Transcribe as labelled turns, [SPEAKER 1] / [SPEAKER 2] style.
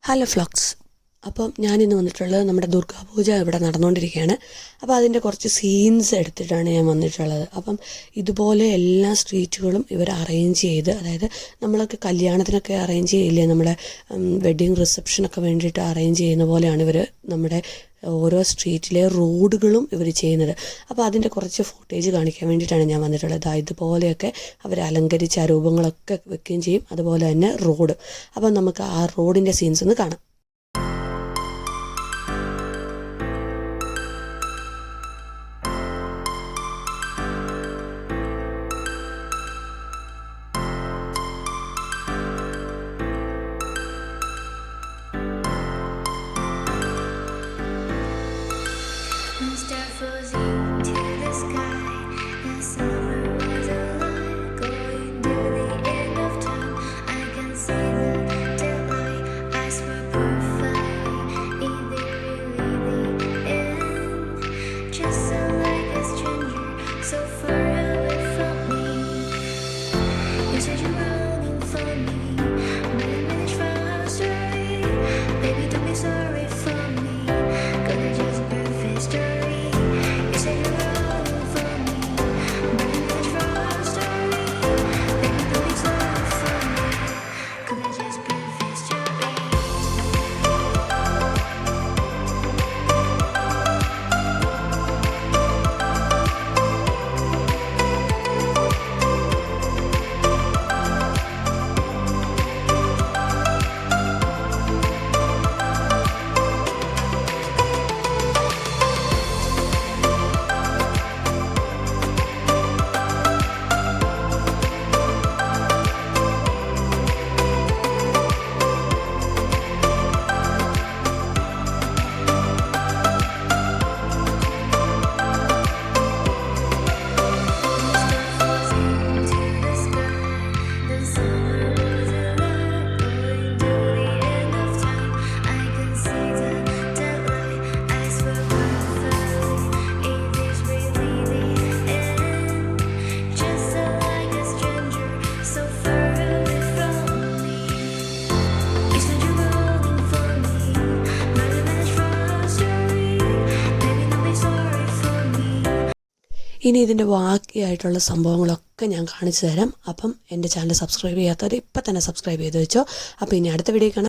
[SPEAKER 1] Hello ഫ്ലോക്സ്. അപ്പം ഞാനിന്ന് വന്നിട്ടുള്ളത് നമ്മുടെ ദുർഗാപൂജ ഇവിടെ നടന്നുകൊണ്ടിരിക്കുകയാണ്. അപ്പോൾ അതിൻ്റെ കുറച്ച് സീൻസ് എടുത്തിട്ടാണ് ഞാൻ വന്നിട്ടുള്ളത്. അപ്പം ഇതുപോലെ എല്ലാ സ്ട്രീറ്റുകളും ഇവർ അറേഞ്ച് ചെയ്ത്, അതായത് നമ്മളൊക്കെ കല്യാണത്തിനൊക്കെ അറേഞ്ച് ചെയ്യില്ലേ, നമ്മുടെ വെഡ്ഡിങ് റിസപ്ഷനൊക്കെ വേണ്ടിയിട്ട് അറേഞ്ച് ചെയ്യുന്ന പോലെയാണ് ഇവർ നമ്മുടെ ഓരോ സ്ട്രീറ്റിലെ റോഡുകളും ഇവർ ചെയ്യുന്നത്. അപ്പോൾ അതിൻ്റെ കുറച്ച് ഫുട്ടേജ് കാണിക്കാൻ വേണ്ടിയിട്ടാണ് ഞാൻ വന്നിട്ടുള്ളത്. ഇതുപോലെയൊക്കെ അവർ അലങ്കരിച്ച ആ രൂപങ്ങളൊക്കെ വെക്കുകയും ചെയ്യും, അതുപോലെ തന്നെ റോഡ്. അപ്പം നമുക്ക് ആ റോഡിൻ്റെ സീൻസ് ഒന്ന് കാണാം.
[SPEAKER 2] Star floating to the sky. The summer was alive, going to the end of time. I can see the daylight. Eyes were perfect. Is it really the end? Just so like a stranger, so far away from me. You said you're longing for me, but I managed from our story. Baby, don't be sorry for me, 'cause it's just perfect story.
[SPEAKER 1] ഇനി ഇതിൻ്റെ ബാക്കിയായിട്ടുള്ള സംഭവങ്ങളൊക്കെ ഞാൻ കാണിച്ചു തരാം. അപ്പം എൻ്റെ channel subscribe ചെയ്യാത്തവർ ഇപ്പം തന്നെ സബ്സ്ക്രൈബ് ചെയ്ത് വെച്ചോ. അപ്പോൾ ഇനി അടുത്ത വീഡിയോ കാണാം.